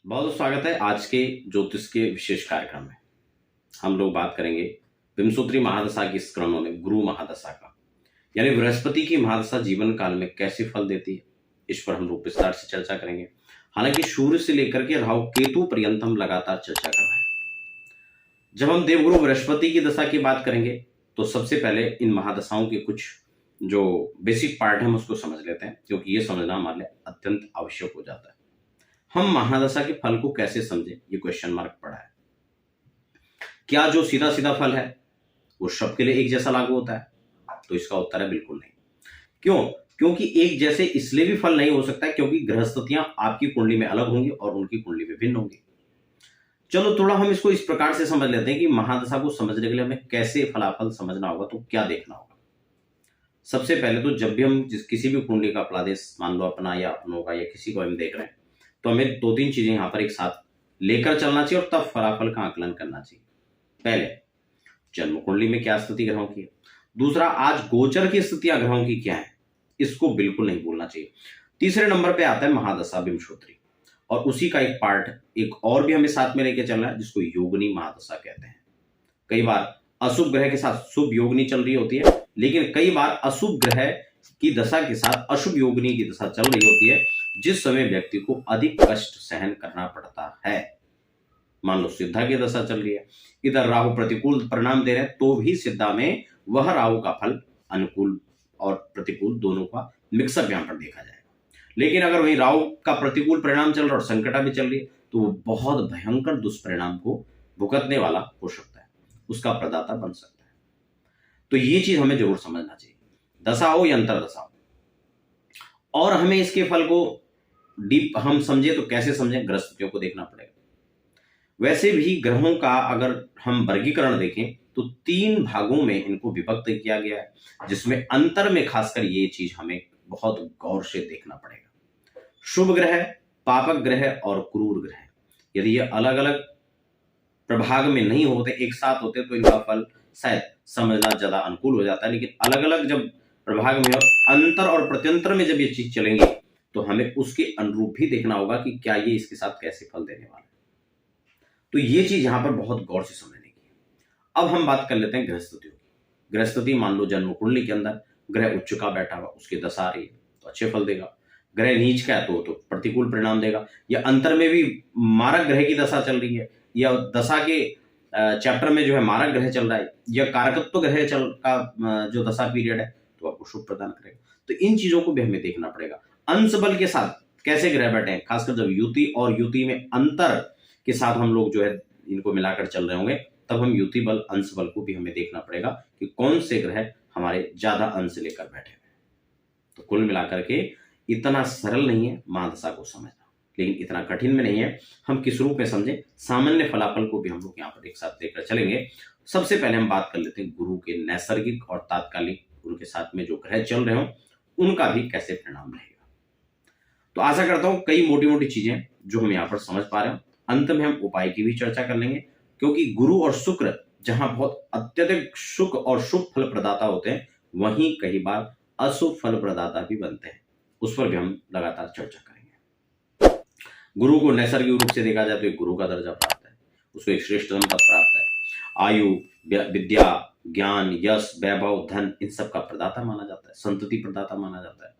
बहुत बहुत स्वागत है आज के ज्योतिष के विशेष कार्यक्रम में। हम लोग बात करेंगे विंशोत्तरी महादशा की इस क्रम में गुरु महादशा का, यानी बृहस्पति की महादशा जीवन काल में कैसे फल देती है, इस पर हम लोग विस्तार से चर्चा करेंगे। हालांकि सूर्य से लेकर के राहु केतु पर्यंत हम लगातार चर्चा कर रहे हैं। जब हम देवगुरु बृहस्पति की दशा की बात करेंगे तो सबसे पहले इन महादशाओं के कुछ जो बेसिक पार्ट है हम उसको समझ लेते हैं, क्योंकि ये समझना हमारे लिए अत्यंत आवश्यक हो जाता है। हम महादशा के फल को कैसे समझे, ये क्वेश्चन मार्क पड़ा है। क्या जो सीधा सीधा फल है वो सबके लिए एक जैसा लागू होता है? तो इसका उत्तर है बिल्कुल नहीं। क्यों? क्योंकि एक जैसे इसलिए भी फल नहीं हो सकता है क्योंकि गृहस्थितियां आपकी कुंडली में अलग होंगी और उनकी कुंडली में भिन्न होंगी। चलो थोड़ा हम इसको इस प्रकार से समझ लेते हैं कि महादशा को समझने के लिए हमें कैसे फलाफल समझना होगा, तो क्या देखना होगा। सबसे पहले तो जब भी हम किसी भी कुंडली का फलादेश, मान लो अपना या अपनों का या किसी को हम देख रहे हैं, तो हमें दो तीन चीजें यहां पर एक साथ लेकर चलना चाहिए और तब फलाफल का आकलन करना चाहिए। पहले, जन्म कुंडली में क्या स्थिति ग्रहों की है। दूसरा, आज गोचर की स्थितियां ग्रहों की क्या है, इसको बिल्कुल नहीं भूलना चाहिए। तीसरे नंबर पे आता है महादशा विंशोत्तरी, और उसी का एक पार्ट एक और भी हमें साथ में लेके चलना है, जिसको योगिनी महादशा कहते हैं। कई बार अशुभ ग्रह के साथ शुभ योगिनी चल रही होती है, लेकिन कई बार अशुभ ग्रह की दशा के साथ अशुभ योगिनी की दशा चल रही होती है, जिस समय व्यक्ति को अधिक कष्ट सहन करना पड़ता है। मान लो सिद्धा की दशा चल रही है, इधर राहु प्रतिकूल परिणाम दे रहे हैं, तो भी सिद्धा में वह राहु का फल अनुकूल और प्रतिकूल दोनों का मिक्सअप यहां पर देखा जाएगा। लेकिन अगर वही राहु का प्रतिकूल परिणाम चल रहा है और संकटा भी चल रही है, तो वो बहुत भयंकर दुष्परिणाम को भुगतने वाला हो सकता है, उसका प्रदाता बन सकता है। तो ये चीज हमें जरूर समझना चाहिए, दशा हो या अंतर दशा हो। और हमें इसके फल को डीप हम समझे तो कैसे समझें, ग्रहस्थितियों को देखना पड़ेगा। वैसे भी ग्रहों का अगर हम वर्गीकरण देखें तो तीन भागों में इनको विभक्त किया गया है, जिसमें अंतर में खासकर ये चीज हमें बहुत गौर से देखना पड़ेगा। शुभ ग्रह, पापक ग्रह और क्रूर ग्रह, यदि ये अलग अलग प्रभाग में नहीं होते, एक साथ होते, तो इनका फल शायद समझना ज्यादा अनुकूल हो जाता है। लेकिन अलग अलग जब प्रभाग में अंतर और प्रत्यंतर में जब ये चीज चलेंगी, तो हमें उसके अनुरूप भी देखना होगा कि क्या ये इसके साथ कैसे फल देने वाला है। तो ये चीज यहां पर बहुत गौर से समझने की है। अब हम बात कर लेते हैं गृहस्थितियों की। गृहस्थिति मान लो जन्म कुंडली के अंदर ग्रह उच्च का बैठा हुआ, उसकी दशा आ रही है तो अच्छे फल देगा। ग्रह नीच का है तो प्रतिकूल परिणाम देगा। या अंतर में भी मारक ग्रह की दशा चल रही है, या दशा के चैप्टर में जो है मारक ग्रह चल रहा है, या कारकत्व ग्रह का जो दशा पीरियड है, तो आपको शुभ प्रदान करेगा। तो इन चीजों को भी हमें देखना पड़ेगा। अंश बल के साथ कैसे ग्रह बैठे हैं, खासकर जब युति और युति में अंतर के साथ हम लोग जो है इनको मिलाकर चल रहे होंगे, तब हम युति बल अंश बल को भी हमें देखना पड़ेगा कि कौन से ग्रह हमारे ज्यादा अंश लेकर बैठे हुए। तो कुल मिलाकर के इतना सरल नहीं है महादशा को समझना, लेकिन इतना कठिन में नहीं है। हम किस रूप में समझे, सामान्य फलाफल को भी हम लोग यहाँ पर एक साथ देखकर चलेंगे। सबसे पहले हम बात कर लेते हैं गुरु के नैसर्गिक और तात्कालिक, उनके साथ में जो ग्रह चल रहे हो उनका भी कैसे परिणाम रहेगा। तो आशा करता हूं कई मोटी मोटी चीजें जो हम यहाँ पर समझ पा रहे हो। अंत में हम उपाय की भी चर्चा कर लेंगे, क्योंकि गुरु और शुक्र जहां बहुत अत्यधिक सुख और शुभ फल प्रदाता होते हैं, वहीं कई बार अशुभ फल प्रदाता भी बनते हैं। उस पर भी हम लगातार चर्चा करेंगे। गुरु को नैसर्गिक रूप से देखा जाए तो एक गुरु का दर्जा प्राप्त है, उसको एक श्रेष्ठतम पद प्राप्त है। आयु, विद्या, ज्ञान, यश, वैभव, धन, इन सब का प्रदाता माना जाता है, संतति प्रदाता माना जाता है।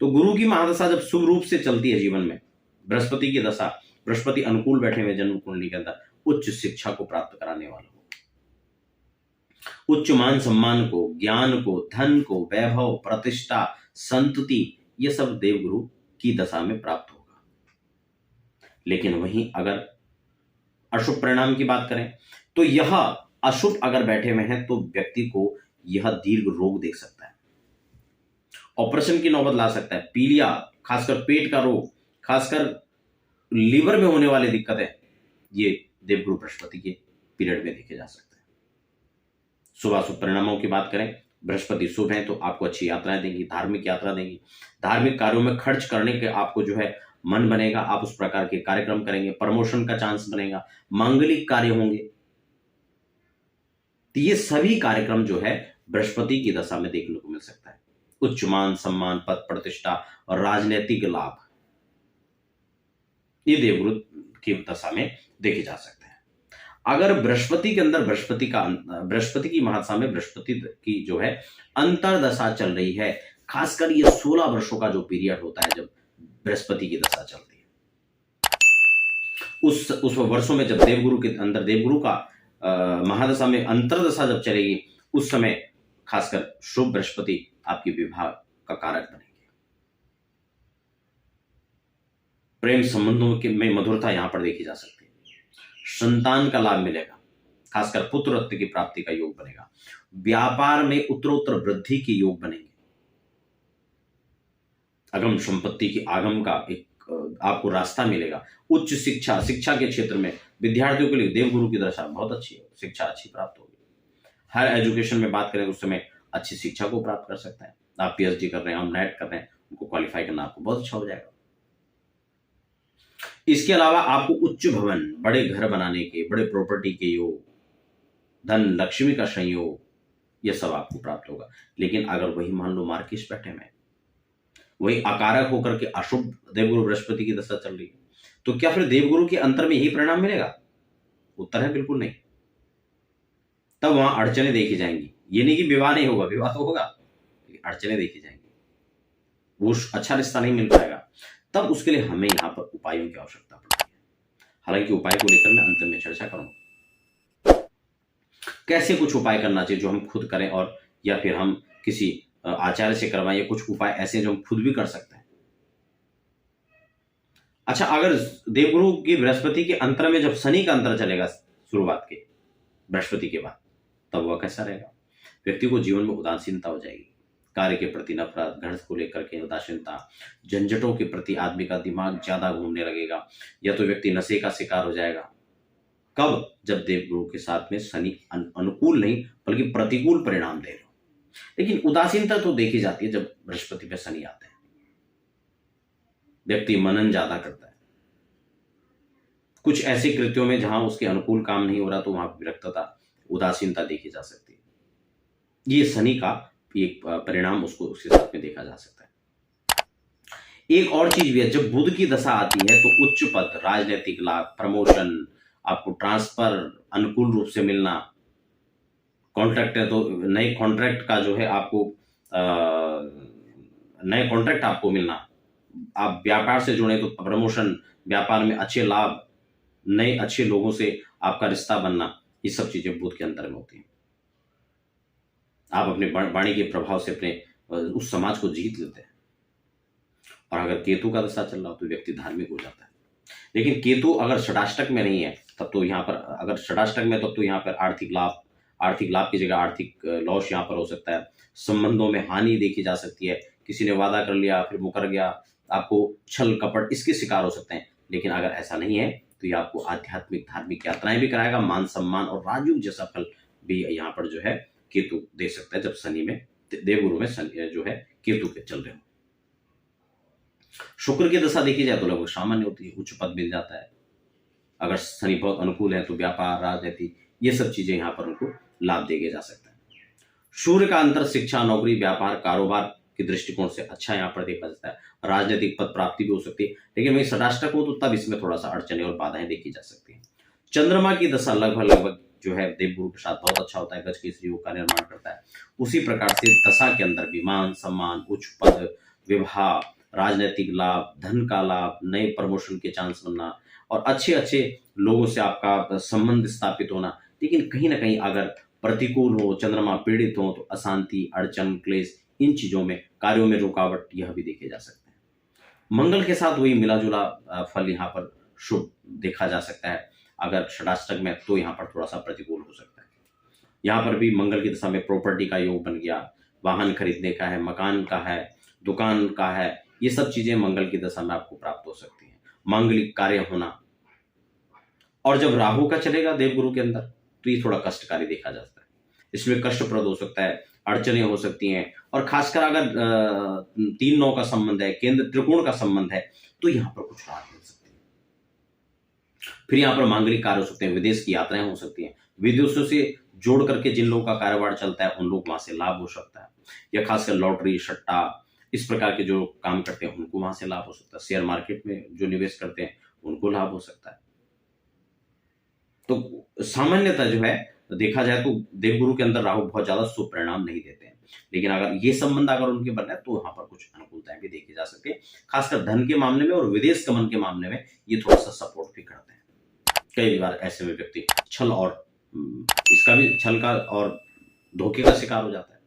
तो गुरु की महादशा जब शुभ रूप से चलती है जीवन में, बृहस्पति की दशा, बृहस्पति अनुकूल बैठे हुए जन्म कुंडली के अंदर, उच्च शिक्षा को प्राप्त कराने वाला हो, उच्च मान सम्मान को, ज्ञान को, धन को, वैभव, प्रतिष्ठा, संतति, ये सब देवगुरु की दशा में प्राप्त होगा। लेकिन वहीं अगर अशुभ परिणाम की बात करें तो यह अशुभ अगर बैठे हुए हैं तो व्यक्ति को यह दीर्घ रोग देख सकता है, ऑपरेशन की नौबत ला सकता है, पीलिया, खासकर पेट का रोग, खासकर लीवर में होने वाली दिक्कतें, ये देवगुरु बृहस्पति के पीरियड में देखे जा सकते हैं। शुभ अशुभ परिणामों की बात करें, बृहस्पति शुभ है तो आपको अच्छी यात्राएं देंगी, धार्मिक यात्रा देंगी, धार्मिक कार्यों में खर्च करने के आपको जो है मन बनेगा, आप उस प्रकार के कार्यक्रम करेंगे, प्रमोशन का चांस बनेगा, मांगलिक कार्य होंगे। तो ये सभी कार्यक्रम जो है बृहस्पति की दशा में देखने को मिल सकता है। उच्च मान सम्मान, पद प्रतिष्ठा और राजनीतिक लाभ, ये देवगुरु की दशा में देखे जा सकते हैं। अगर बृहस्पति के अंदर बृहस्पति की महादशा में बृहस्पति की जो है अंतरदशा चल रही है, खासकर ये 16 वर्षों का जो पीरियड होता है जब बृहस्पति की दशा चलती है, उस वर्षों में जब देवगुरु का महादशा में अंतरदशा जब चलेगी, उस समय खासकर शुभ बृहस्पति आपकी विवाह का कारक बनेंगे। प्रेम संबंधों में मधुरता यहां पर देखी जा सकती है। संतान का लाभ मिलेगा, खासकर पुत्र रत्न की प्राप्ति का योग बनेगा। व्यापार में उत्तरोत्तर वृद्धि के योग बनेंगे। अगम संपत्ति की आगम का एक आपको रास्ता मिलेगा। उच्च शिक्षा के क्षेत्र में विद्यार्थियों के लिए देवगुरु की दशा बहुत अच्छी है, शिक्षा अच्छी प्राप्त होगी। हायर एजुकेशन में बात करें उस समय अच्छी शिक्षा को प्राप्त कर सकते हैं। आप पीएचडी कर रहे हैं, आप नेट कर रहे हैं, उनको क्वालिफाई करना आपको बहुत अच्छा हो जाएगा। इसके अलावा आपको उच्च भवन, बड़े घर बनाने के, बड़े प्रॉपर्टी के योग, धन लक्ष्मी का संयोग, यह सब आपको प्राप्त होगा। लेकिन अगर वही मान लो मार्किश बैठे में, वही अकारक होकर के अशुभ देवगुरु बृहस्पति की दशा चल रही है, तो क्या फिर देवगुरु के अंतर में यही परिणाम मिलेगा? उत्तर है बिल्कुल नहीं। तब वहां अड़चने देखी जाएंगी। ये नहीं कि विवाह नहीं होगा, विवाह तो होगा, लेकिन अड़चने देखी जाएंगी, वो अच्छा रिश्ता नहीं मिल पाएगा। तब उसके लिए हमें यहां पर उपायों की आवश्यकता पड़ती है। हालांकि उपाय को लेकर मैं अंत में चर्चा करूंगा। कैसे कुछ उपाय करना चाहिए जो हम खुद करें, और या फिर हम किसी आचार्य से करवाएं, या कुछ उपाय ऐसे जो हम खुद भी कर सकते हैं। अच्छा, अगर देवगुरु की बृहस्पति के अंतर में जब शनि का अंतर चलेगा शुरुआत के बृहस्पति के बाद, तब वह कैसा रहेगा? व्यक्ति को जीवन में उदासीनता हो जाएगी, कार्य के प्रति नफरत, घर को लेकर के उदासीनता, झंझटों के प्रति आदमी का दिमाग ज्यादा घूमने लगेगा, या तो व्यक्ति नशे का शिकार हो जाएगा। कब? जब देवगुरु के साथ में शनि अनुकूल नहीं बल्कि प्रतिकूल परिणाम दे रहे हो। लेकिन उदासीनता तो देखी जाती है जब बृहस्पति पे शनि आते हैं। व्यक्ति मनन ज्यादा करता है, कुछ ऐसे कृत्यों में जहां उसके अनुकूल काम नहीं हो रहा, तो वहां विरक्तता, उदासीनता देखी जा सकती है। ये शनि का एक परिणाम उसको उसके साथ में देखा जा सकता है। एक और चीज भी है, जब बुध की दशा आती है तो उच्च पद, राजनीतिक लाभ, प्रमोशन, आपको ट्रांसफर अनुकूल रूप से मिलना, कॉन्ट्रैक्ट है तो नए कॉन्ट्रैक्ट का जो है आपको नए कॉन्ट्रैक्ट आपको मिलना, आप व्यापार से जुड़े तो प्रमोशन, व्यापार में अच्छे लाभ, नए अच्छे लोगों से आपका रिश्ता बनना, ये सब चीजें बुध के अंतर में होती हैं। आप अपने वाणी के प्रभाव से अपने उस समाज को जीत लेते हैं। और अगर केतु का दशा चल रहा हो तो व्यक्ति धार्मिक हो जाता है। लेकिन केतु अगर षडाष्टक में नहीं है, तब तो यहाँ पर, अगर षडाष्टक में, तब तो यहाँ पर आर्थिक लाभ की जगह आर्थिक लॉस यहाँ पर हो सकता है। संबंधों में हानि देखी जा सकती है। किसी ने वादा कर लिया फिर मुकर गया, आपको छल कपट इसके शिकार हो सकते हैं। लेकिन अगर ऐसा नहीं है तो ये आपको आध्यात्मिक धार्मिक यात्राएं भी कराएगा, मान सम्मान और राजयोग जैसा फल भी यहाँ पर जो है केतु दे सकता है, जब शनि में, देवगुरु में शनि जो है केतु के चल रहे हो। शुक्र की दशा देखी जाए तो लगभग सामान्य होती है, उच्च पद मिल जाता है। अगर शनि बहुत अनुकूल है तो व्यापार, राजनीति, ये सब चीजें यहाँ पर उनको लाभ देके जा सकता है। सूर्य का अंतर शिक्षा, नौकरी, व्यापार, कारोबार के दृष्टिकोण से अच्छा यहाँ पर देखा जाता है। राजनीतिक पद प्राप्ति भी हो सकती है, लेकिन वही षडाष्टक हो तो तब इसमें थोड़ा सा अड़चने और बाधाएं देखी जा सकती है। चंद्रमा की दशा लगभग जो है देवगुरु के साथ बहुत अच्छा होता है, गज के योग का निर्माण करता है। उसी प्रकार से दशा के अंदर भी मान सम्मान, उच्च पद, विवाह, राजनीतिक लाभ, धन का लाभ, नए प्रमोशन के चांस बनना और अच्छे लोगों से आपका संबंध स्थापित होना। लेकिन कहीं ना कहीं अगर प्रतिकूल हो, चंद्रमा पीड़ित हो, तो अशांति, अड़चन, क्लेश, इन चीजों में, कार्यों में रुकावट, यह भी देखे जा सकते हैं। मंगल के साथ वही मिला जुला फल यहाँ पर शुभ देखा जा सकता है। अगर षडाष्टक में तो यहाँ पर थोड़ा सा प्रतिकूल हो सकता है। यहाँ पर भी मंगल की दशा में प्रॉपर्टी का योग बन गया, वाहन खरीदने का है, मकान का है, दुकान का है, ये सब चीजें मंगल की दशा में आपको प्राप्त हो सकती हैं। मांगलिक कार्य होना। और जब राहु का चलेगा देवगुरु के अंदर तो ये थोड़ा कष्टकारी देखा जाता है। इसमें कष्टप्रद हो सकता है, अड़चने हो सकती हैं। और खासकर अगर 3-9 का संबंध है, केंद्र त्रिकोण का संबंध है, तो यहाँ पर कुछ राहत मिल सकती है। फिर यहाँ पर मांगलिक कार्य हो सकते हैं, विदेश की यात्राएं हो सकती हैं, विदेशों से जोड़ करके जिन लोगों का कारोबार चलता है उन लोग वहां से लाभ हो सकता है। या खासकर लॉटरी, सट्टा, इस प्रकार के जो काम करते हैं उनको वहां से लाभ हो सकता है। शेयर मार्केट में जो निवेश करते हैं उनको लाभ हो सकता है। तो सामान्यतः जो है देखा जाए तो देवगुरु के अंदर राहु बहुत ज्यादा शुभ परिणाम नहीं देते हैं, लेकिन अगर ये संबंध अगर उनके बन रहे हैं तो वहां पर कुछ अनुकूलताएं भी देखी जा सकती है, खासकर धन के मामले में और विदेश गमन के मामले में ये थोड़ा सा सपोर्ट भी करते हैं। कई बार ऐसे में व्यक्ति छल और इसका भी छल का और धोखे का शिकार हो जाता है।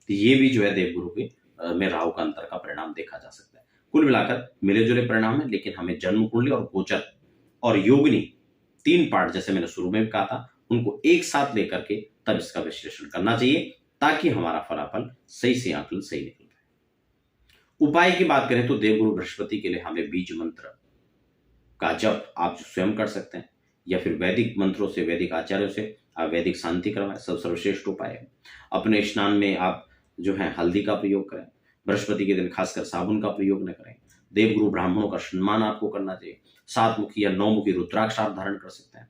तो ये भी जो है देवगुरु के में राहु का अंतर का परिणाम देखा जा सकता है। कुल मिलाकर मिले जुले परिणाम है, लेकिन हमें जन्म कुंडली और गोचर और योगिनी 3 पार्ट जैसे मैंने शुरू में भी कहा था, उनको एक साथ लेकर के तब इसका विश्लेषण करना चाहिए, ताकि हमारा फलाफल सही से आकलन सही निकल पाए। उपाय की बात करें तो देवगुरु बृहस्पति के लिए हमें बीज मंत्र का जप आप स्वयं कर सकते हैं, या फिर वैदिक मंत्रों से, वैदिक आचार्यों से आप वैदिक शांति करवाएं, सब सर्वश्रेष्ठ उपाय है। अपने स्नान में आप जो है हल्दी का प्रयोग करें, बृहस्पति के दिन खासकर साबुन का प्रयोग न करें। देवगुरु ब्राह्मणों का सम्मान आपको करना चाहिए। 7 मुखी या 9 मुखी रुद्राक्ष आप धारण कर सकते हैं।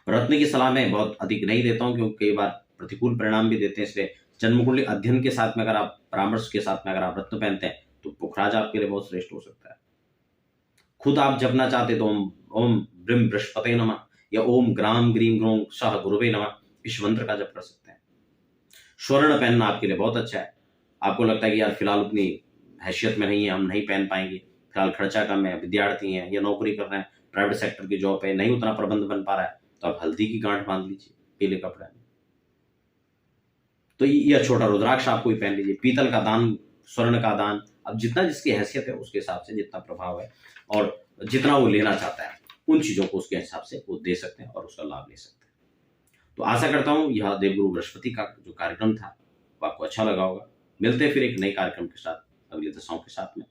रत्न की सलाह मैं बहुत अधिक नहीं देता हूं, क्योंकि कई बार प्रतिकूल परिणाम भी देते हैं, इसलिए जन्म कुंडली अध्ययन के साथ में अगर आप परामर्श के साथ में अगर आप रत्न पहनते हैं तो पुखराज आपके लिए बहुत श्रेष्ठ हो सकता है। खुद आप जपना चाहते तो ओम ब्रह्म बृहस्पते नमः या ओम ग्राम ग्रीम ग्रोम सह गुरुवे नमः इस मंत्र का जप कर सकते हैं। स्वर्ण पहनना आपके लिए बहुत अच्छा है। आपको लगता है कि यार फिलहाल उतनी हैसियत में नहीं है, हम नहीं पहन पाएंगे, फिलहाल खर्चा कम है, विद्यार्थी हैं या नौकरी कर रहे हैं, प्राइवेट सेक्टर की जॉब है, नहीं उतना प्रबंध बन पा रहा है, तो आप हल्दी की गांठ बांध लीजिए पीले कपड़े में। तो यह छोटा रुद्राक्ष आप कोई पहन लीजिए। पीतल का दान, स्वर्ण का दान, अब जितना जिसकी हैसियत है उसके हिसाब से, जितना प्रभाव है और जितना वो लेना चाहता है, उन चीजों को उसके हिसाब से वो दे सकते हैं और उसका लाभ ले सकते हैं। तो आशा करता हूं यह देवगुरु बृहस्पति का जो कार्यक्रम था वो आपको अच्छा लगा होगा। मिलते हैं फिर एक नए कार्यक्रम के साथ, अगली दशाओं के साथ में।